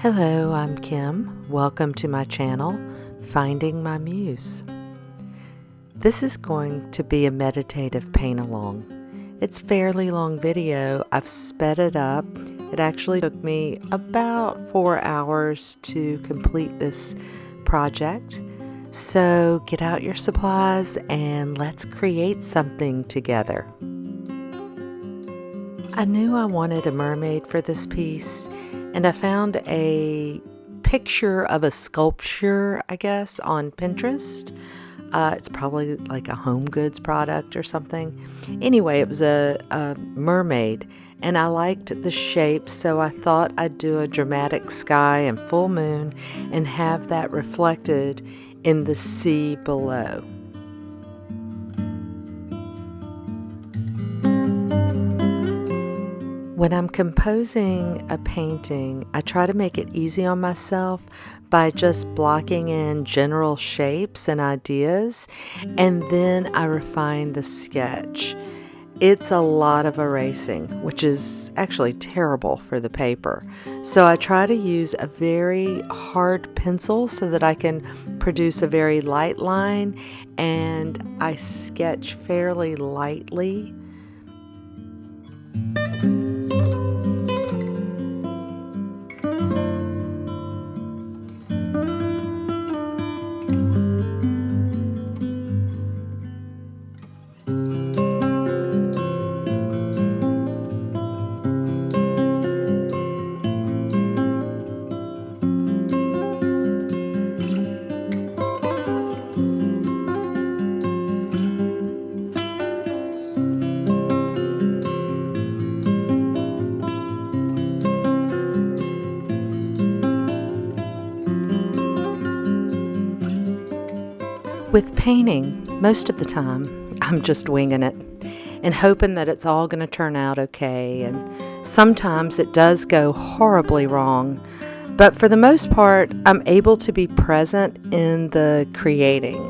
Hello, I'm Kim. Welcome to my channel, Finding My Muse. This is going to be a meditative paint along. It's a fairly long video. I've sped it up. It actually took me about 4 hours to complete this project. So get out your supplies and let's create something together. I knew I wanted a mermaid for this piece, and I found a picture of a sculpture, I guess, on Pinterest. It's probably like a home goods product or something. Anyway, it was a mermaid, and I liked the shape, so I thought I'd do a dramatic sky and full moon and have that reflected in the sea below. When I'm composing a painting, I try to make it easy on myself by just blocking in general shapes and ideas, and then I refine the sketch. It's a lot of erasing, which is actually terrible for the paper. So I try to use a very hard pencil so that I can produce a very light line, and I sketch fairly lightly. With painting, most of the time, I'm just winging it and hoping that it's all going to turn out okay, and sometimes it does go horribly wrong, but for the most part, I'm able to be present in the creating,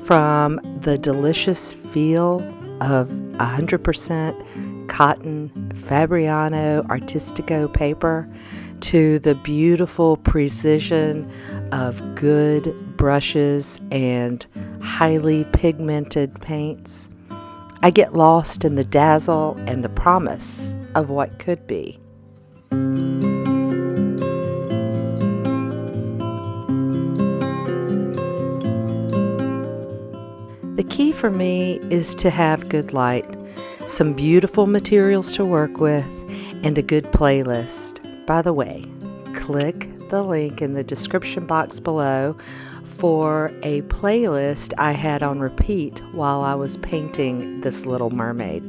from the delicious feel of 100% cotton Fabriano Artistico paper to the beautiful precision of good brushes and highly pigmented paints. I get lost in the dazzle and the promise of what could be. The key for me is to have good light, some beautiful materials to work with, and a good playlist. By the way, click the link in the description box below for a playlist I had on repeat while I was painting this little mermaid.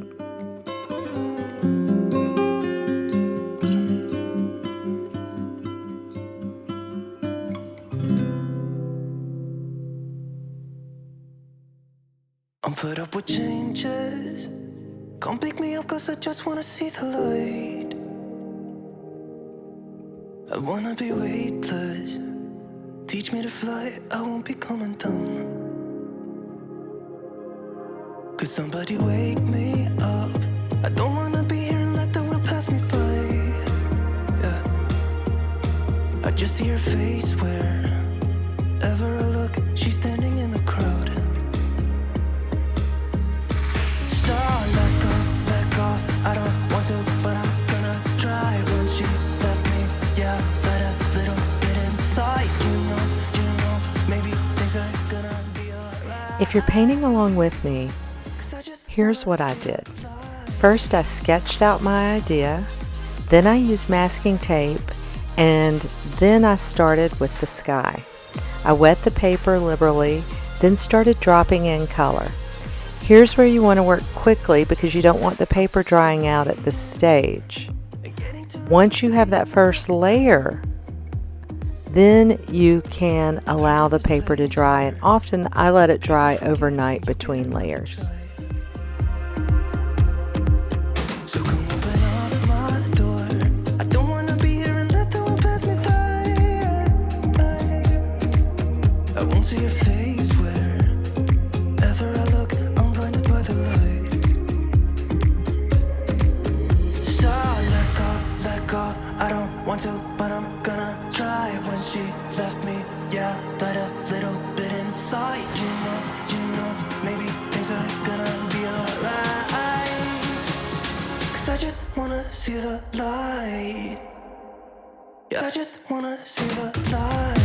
I'm fed up with changes. Come pick me up, cause I just wanna see the light. I wanna be weightless. Teach me to fly, I won't be coming down. Could somebody wake me up? I don't wanna be here and let the world pass me by. Yeah. I just see her face wherever I look. She's standing in the crowd. So let go, I don't want to, but I'm gonna try. When she left me, yeah, let a little bit inside. If you're painting along with me, here's what I did. First, I sketched out my idea, then I used masking tape, and then I started with the sky. I wet the paper liberally, then started dropping in color. Here's where you want to work quickly because you don't want the paper drying out at this stage. Once you have that first layer, then you can allow the paper to dry, and often I let it dry overnight between layers. So come open up my door. I don't wanna be here and let the world pass me by. I won't see your face wherever I look. I'm blinded by the light. So let go. I don't want to, but I'm gonna when she left me. Yeah, died a little bit inside. You know, maybe things are gonna be alright. 'Cause I just wanna see the light. Yeah, I just wanna see the light.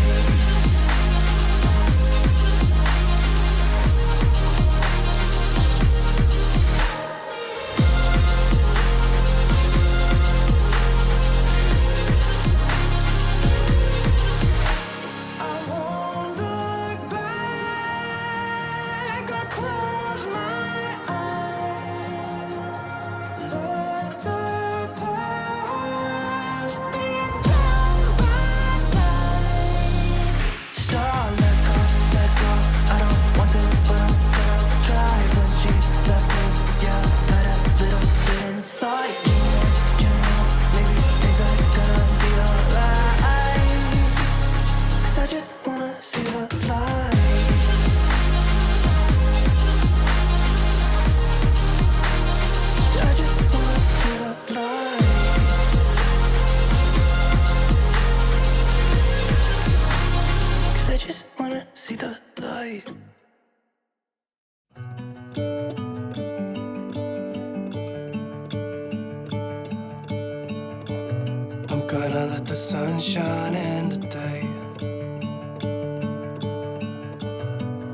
Gonna let the sun shine in today.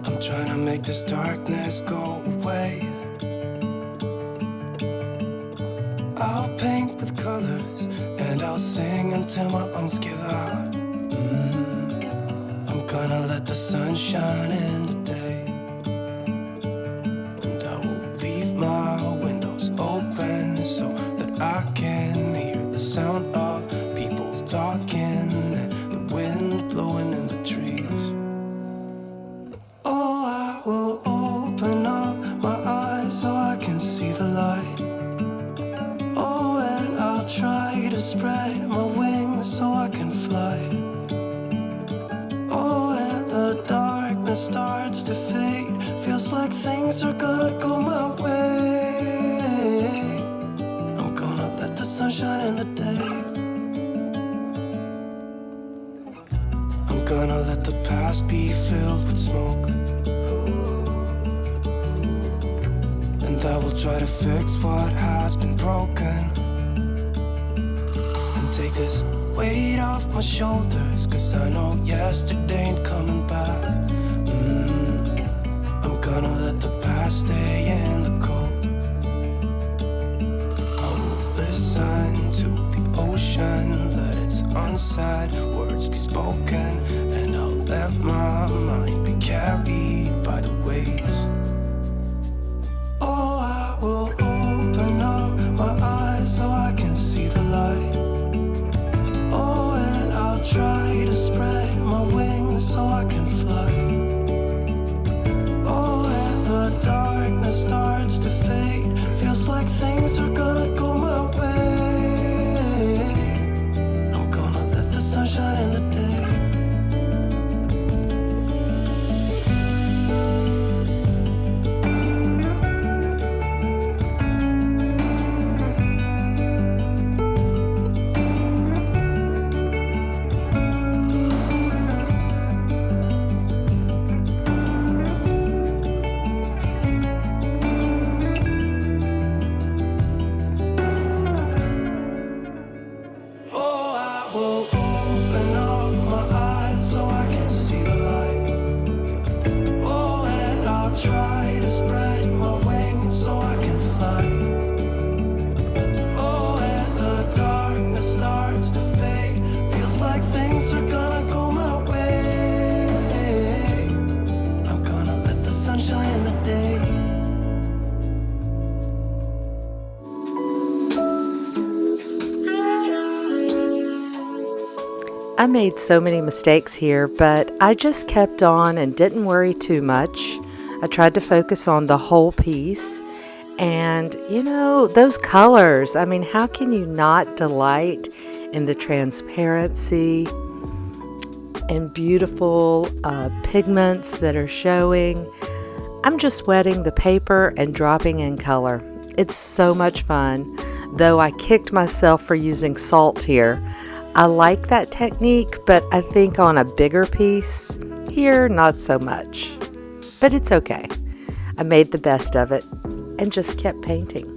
I'm trying to make this darkness go away. I'll paint with colors and I'll sing until my lungs give out. I'm gonna let the sun shine in today. And I will leave my windows open so that I can hear the sound of talking and the wind blowing in the trees. Oh, I will open up my eyes so I can see the light. Oh, and I'll try to spread my wings so I can fly. Oh, and the darkness starts to fade. Feels like things are gonna go my way. I'm gonna let the sun shine in the day. Gonna let the past be filled with smoke. And I will try to fix what has been broken. And take this weight off my shoulders, 'cause I know yesterday ain't coming back. I'm gonna let the past stay in the cold. I will listen to the ocean, let its unsaid words be spoken. And I'll let my mind be carried by the waves. Oh, I will open up my eyes so I can see the light. Oh, and I'll try to spread my wings so I can fly. Oh, and the darkness starts to fade. Feels like things are gonna go my way. I'm gonna let the sun shine in the day. I made so many mistakes here, but I just kept on and didn't worry too much. I tried to focus on the whole piece. And, you know, those colors, I mean, how can you not delight in the transparency and beautiful pigments that are showing? I'm just wetting the paper and dropping in color. It's so much fun, though I kicked myself for using salt here. I like that technique, but I think on a bigger piece, here not so much. But it's okay. I made the best of it and just kept painting.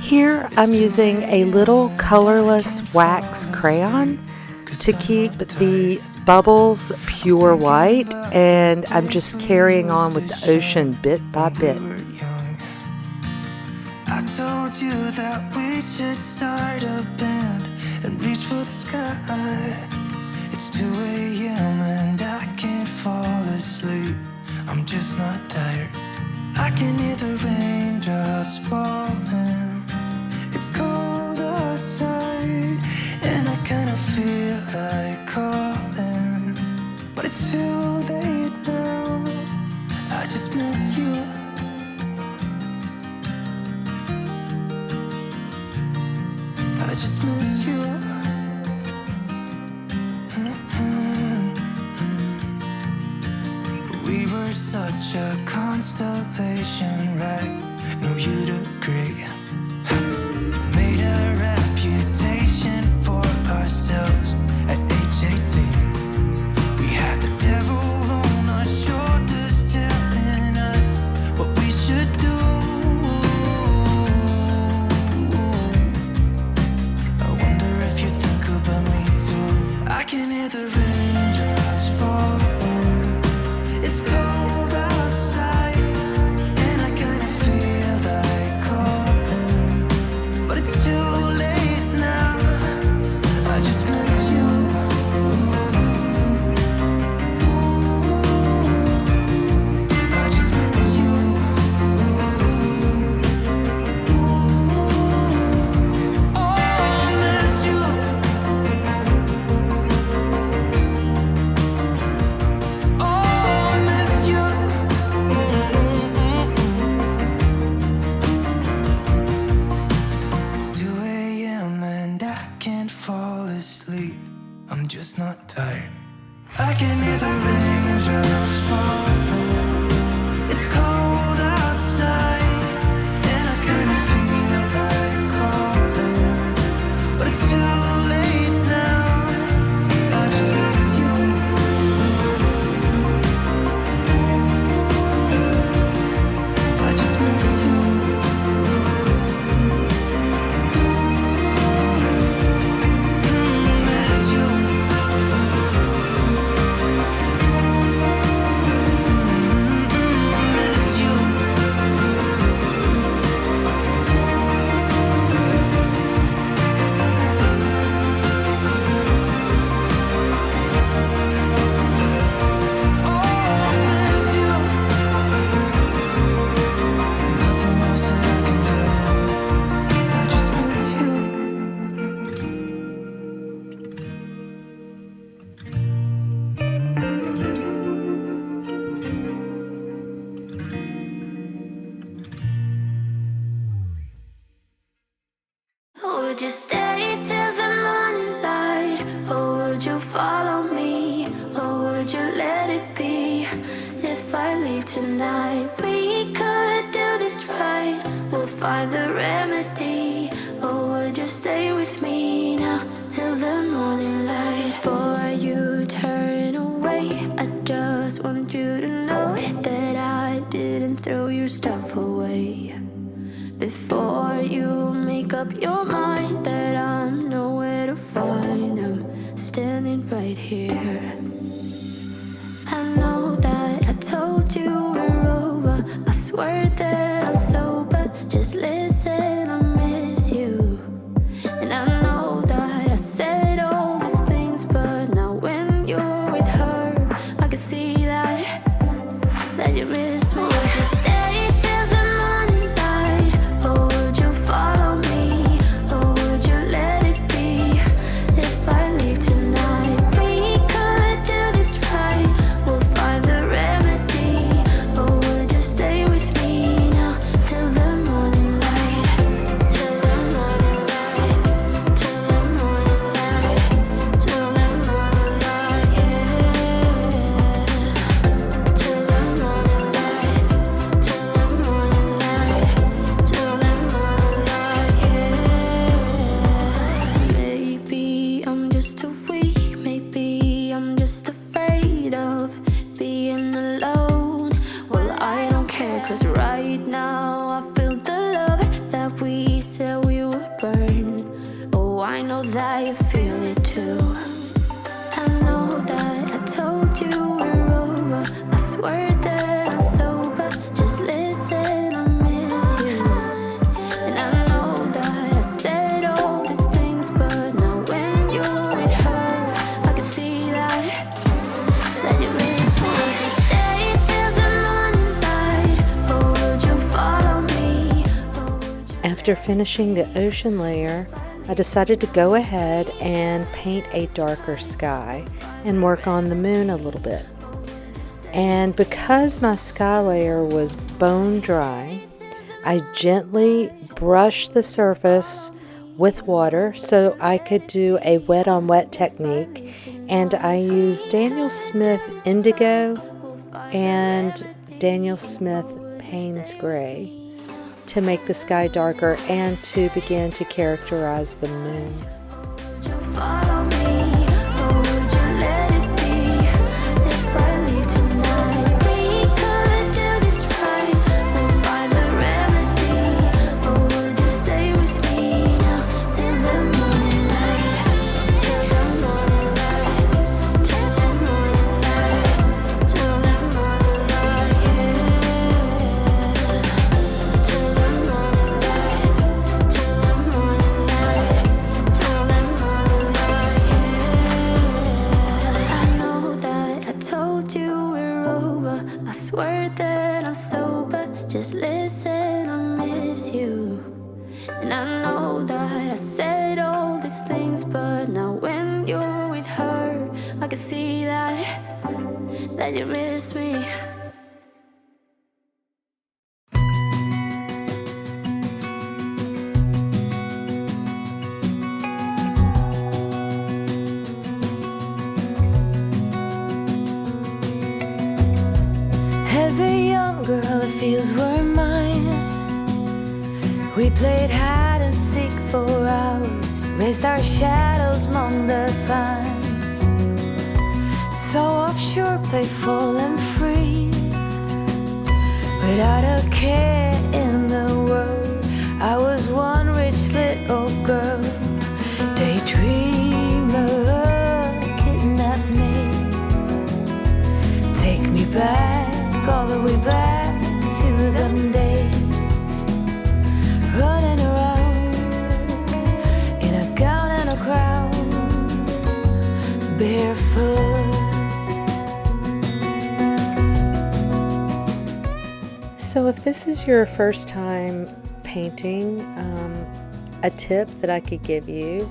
Here I'm using a little colorless wax crayon to keep the bubbles pure white, and I'm just carrying on with the ocean bit by bit. I told you that we should start a band and reach for the sky. It's 2 a.m. and I can't fall asleep. I'm just not tired. I can hear the raindrops falling. It's cold outside and I kinda feel like calling, but it's too late now. I just miss you. I just miss you. We were such a constellation, right? No, you'd agree. Made a reputation for ourselves at age 18. We had the devil on our shoulders telling us what we should do. I wonder if you think about me too. I can hear the raindrops falling. It's cold outside and I kinda feel like calling, but it's too late now. I just miss you. I just miss you. Oh, I miss you. Oh, I miss you. It's 2 a.m. and I can't fall asleep. I'm just not tired. I can hear the raindrops falling. It's cold outside and I kinda feel like calling, but it's too late now. I just miss you. I just miss you. Miss you. would you stay till the morning light? Or would you follow me? Or would you let it be? If I leave tonight, we could do this right. We'll find the remedy. Or would you stay with me now till the morning light? Before you turn away, I just want you to know that I didn't throw your stuff away. Before you make up your mind that I'm nowhere to find, I'm standing right here. I know that I told you we're over. I swear that I'm sober. Just listen, I miss you. And I know that I said all these things, but now when you're with her, I can see that you miss me. Would you stay till the morning light? Or would you follow me? Or would you let it be? If I leave tonight, we could do this right. We'll find the remedy. Or would you stay with me now till the morning light? Till the morning light. Till the morning light. Till the morning light, yeah. Till the morning light. Till the morning light. Till the morning light, yeah. Maybe I'm just too weak. Maybe I'm just afraid of being alone. Well, I don't care, 'cause right now I feel the love that we said we would burn. Oh, I know that you feel it too. I know that I told you we're over. I swear that I'm sober. Just listen, I miss you. And I know that I said all these things, but now when you're with her, I can see that you miss me. Would you stay till the morning light? Or would you follow me? Or would you... After finishing the ocean layer, I decided to go ahead and paint a darker sky and work on the moon a little bit. And because my sky layer was bone dry, I gently brushed the surface with water so I could do a wet on wet technique, and I used Daniel Smith Indigo and Daniel Smith Payne's Gray to make the sky darker and to begin to characterize the moon. Would you follow me? Or would you let it be? If I leave tonight, we could do this right. We'll find the remedy. Or would you stay with me now till the morning light? Till the morning light. Till the morning light. Till the morning light, yeah. Till the morning light. Till the morning light. Till the morning light, yeah. I know that I told you we're over. I swear that I'm sober. Just listen, I miss you. And I know that I said all these things, but now when you're with her, I can see that you miss me. As a young girl, it feels we're mine. We played hide and seek for hours, raised our shadows among the pines. So offshore, playful and free, without a care in the world. I was one rich little girl, daydreamer, kidnap me, take me back, all the way back to them days, running around in a gown and a crown, barefoot. So if this is your first time painting, a tip that I could give you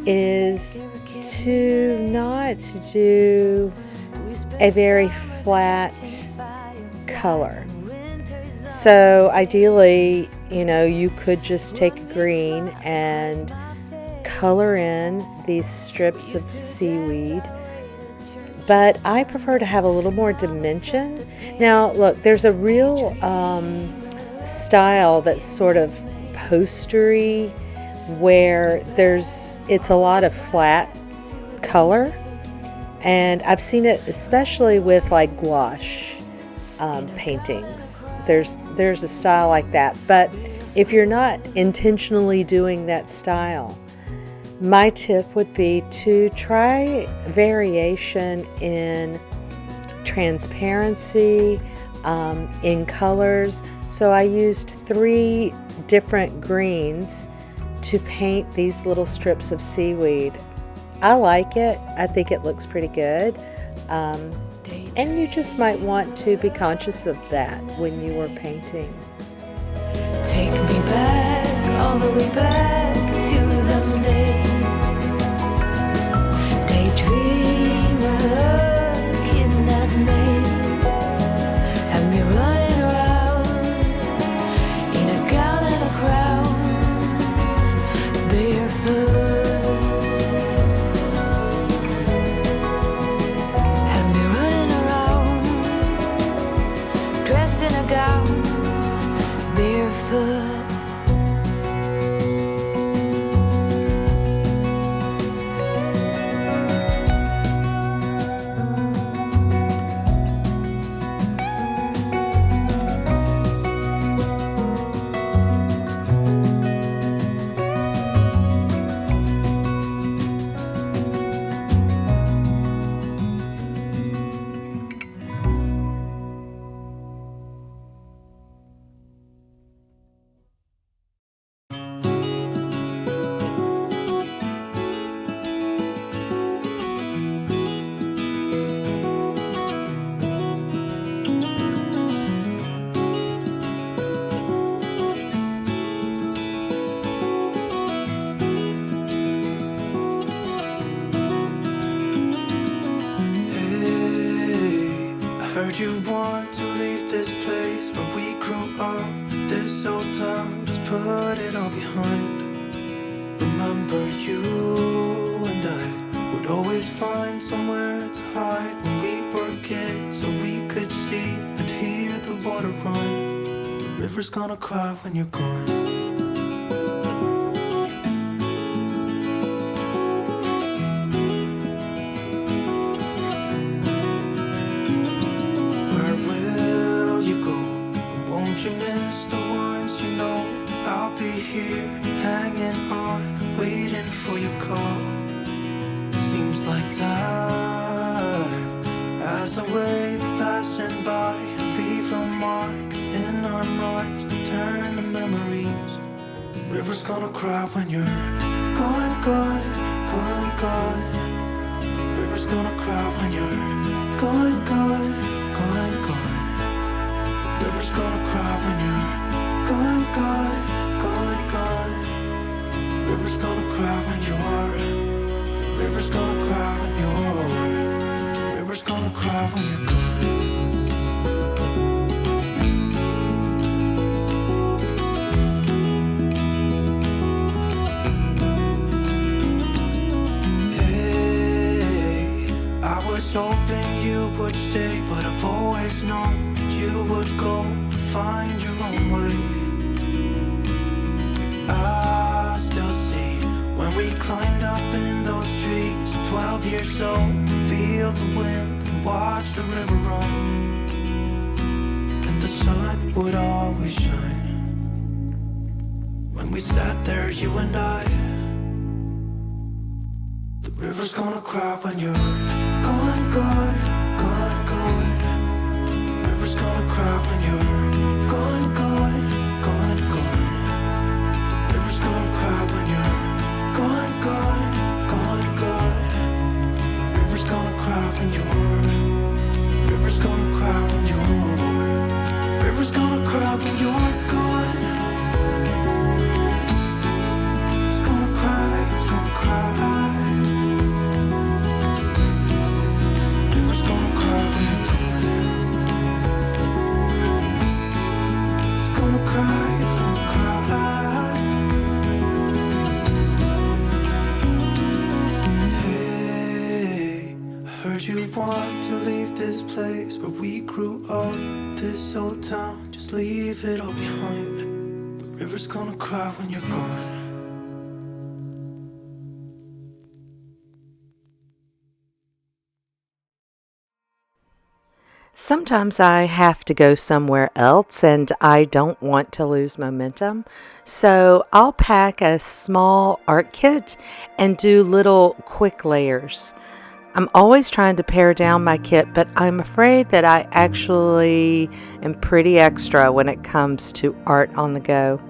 is to not do a very flat color. So ideally you know, you could just take a green and color in these strips of seaweed, but I prefer to have a little more dimension. Now look, there's a real style that's sort of postery, where it's a lot of flat color, and I've seen it especially with like gouache paintings. There's a style like that, but if you're not intentionally doing that style, my tip would be to try variation in transparency, in colors. So I used 3 different greens to paint these little strips of seaweed. I like it. I think it looks pretty good. And you just might want to be conscious of that when you are painting. Take me back, all the way back to them days. Daydreamer, kidnap me, have me running around in a gown and a crown, barefoot. Have me running around, dressed in a gown, barefoot. You want to leave this place where we grew up, this old town, just put it all behind. Remember you and I would always find somewhere to hide when we were kids, so we could see and hear the water run. The river's gonna cry when you're gone. River's gonna cry when you're gone, gone, gone, gone. River's gonna cry when you're gone, gone, gone, gone. River's gonna cry when you're gone, gone, gone, gone. River's gonna cry when you're. River's gonna cry when you're. River's gonna cry when you're gone. Hoping you would stay, but I've always known that you would go and find your own way. I still see when we climbed up in those trees, 12 years old, to feel the wind and watch the river run. And the sun would always shine when we sat there, you and I. The river's gonna cry when you're gone, gone, gone, gone. The river's gonna cry when you're gone, gone, gone, gone. The river's gonna cry when you're gone, gone, gone, gone. The river's gonna cry when you're. The river's gonna cry when you're. The river's gonna cry when you're gone. It's gonna cry, it's gonna cry. place where we grew up. This old town, just leave it all behind. The river's gonna cry when you're gone. Sometimes I have to go somewhere else and I don't want to lose momentum, so I'll pack a small art kit and do little quick layers. I'm always trying to pare down my kit, but I'm afraid that I actually am pretty extra when it comes to art on the go.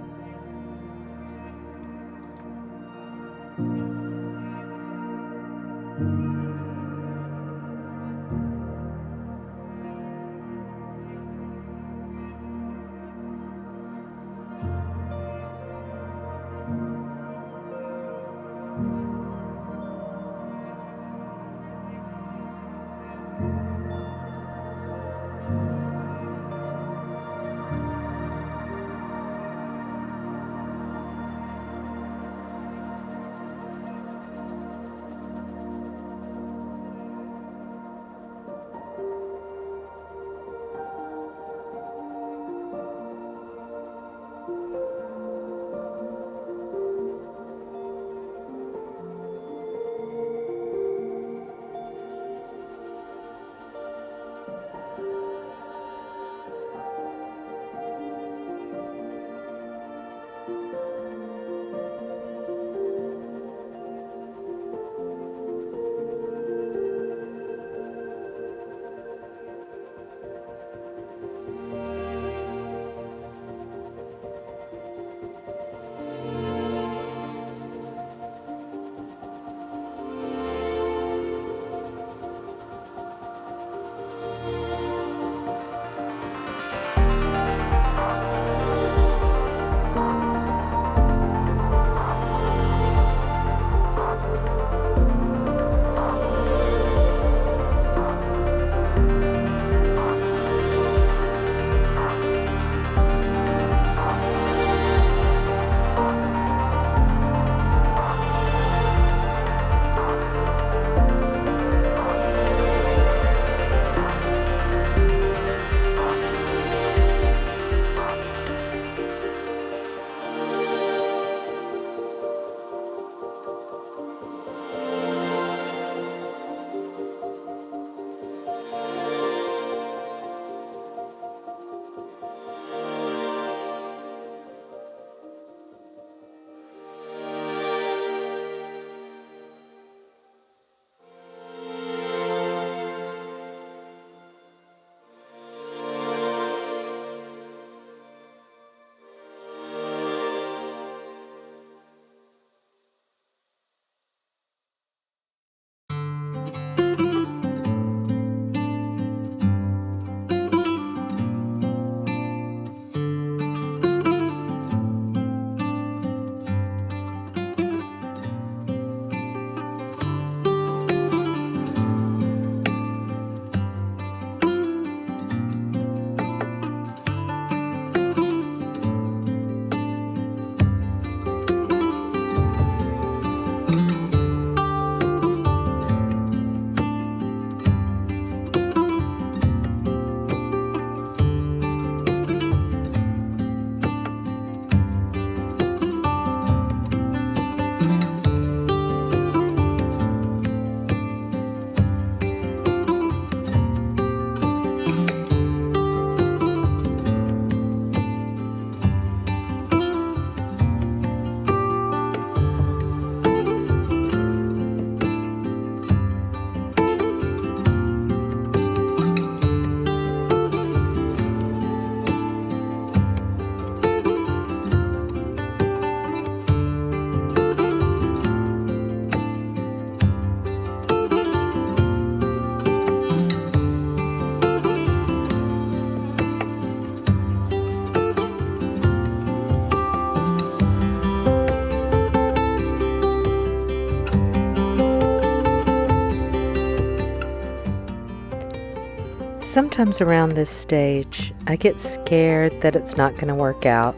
Sometimes around this stage, I get scared that it's not going to work out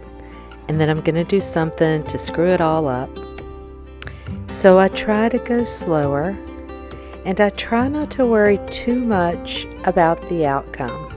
and that I'm going to do something to screw it all up. So I try to go slower and I try not to worry too much about the outcome.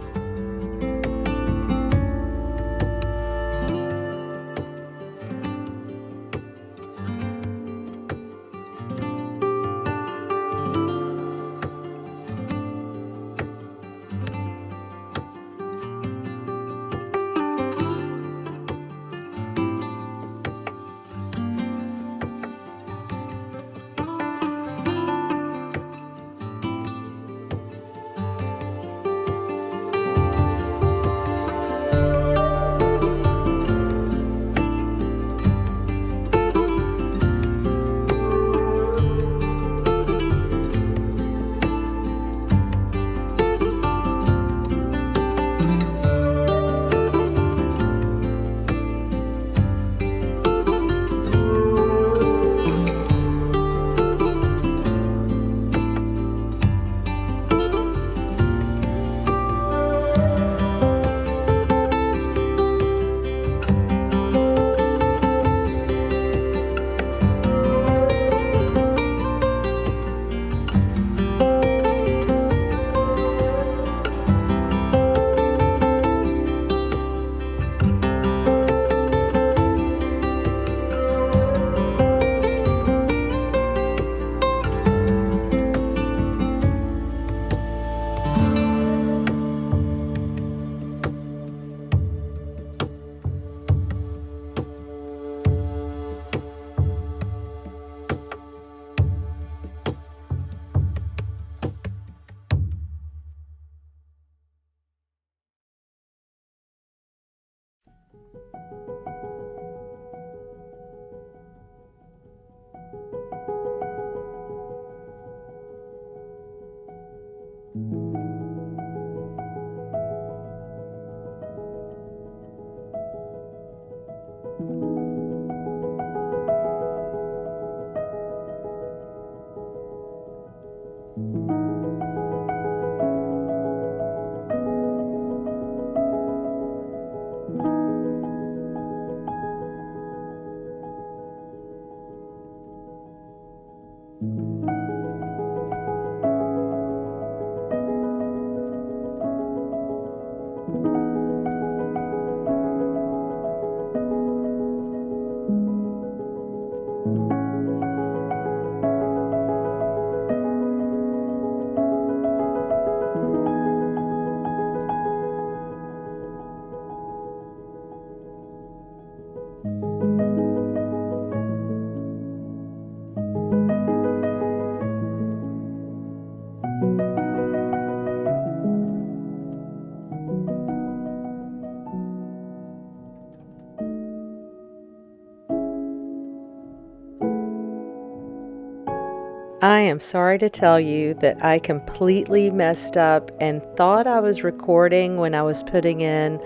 I am sorry to tell you that I completely messed up and thought I was recording when I was putting in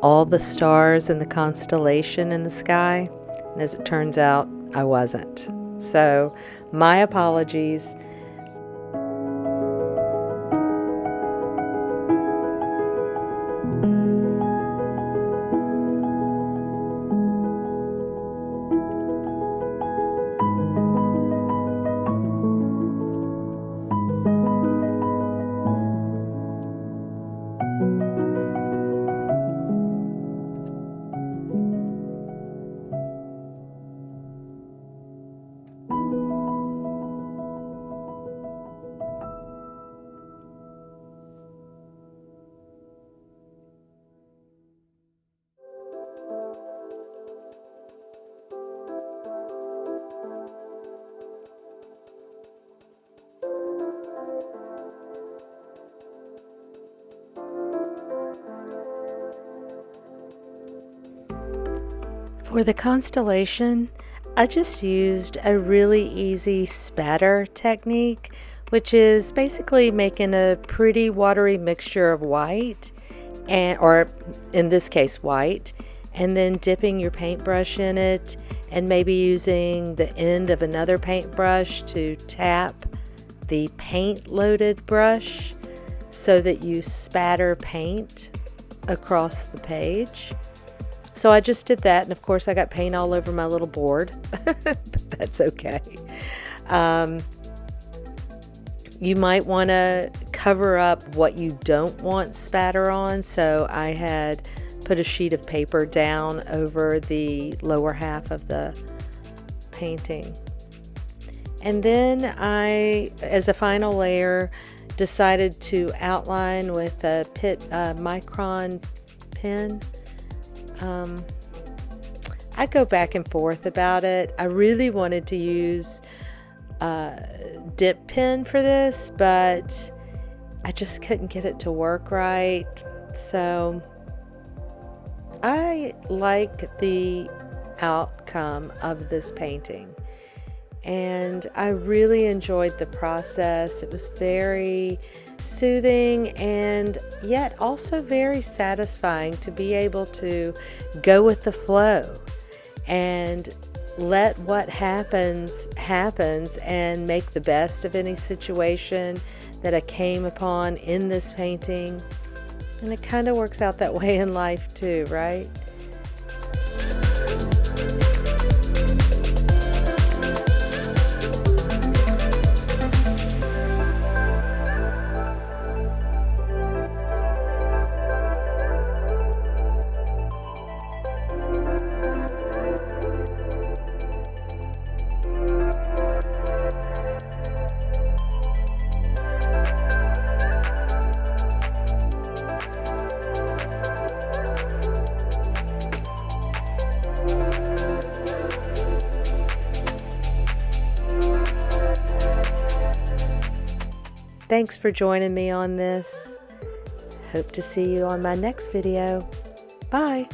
all the stars and the constellation in the sky. And as it turns out, I wasn't. So, my apologies. For the constellation, I just used a really easy spatter technique, which is basically making a pretty watery mixture of white, or in this case white, and then dipping your paintbrush in it and maybe using the end of another paintbrush to tap the paint-loaded brush so that you spatter paint across the page. So I just did that, and of course I got paint all over my little board, but that's okay. You might want to cover up what you don't want spatter on, so I had put a sheet of paper down over the lower half of the painting. And then I, as a final layer, decided to outline with a micron pen. I go back and forth about it. I really wanted to use a dip pen for this, but I just couldn't get it to work right. So I like the outcome of this painting, and I really enjoyed the process. It was very soothing and yet also very satisfying to be able to go with the flow and let what happens and make the best of any situation that I came upon in this painting. And it kind of works out that way in life too, right? Thanks for joining me on this. Hope to see you on my next video. Bye.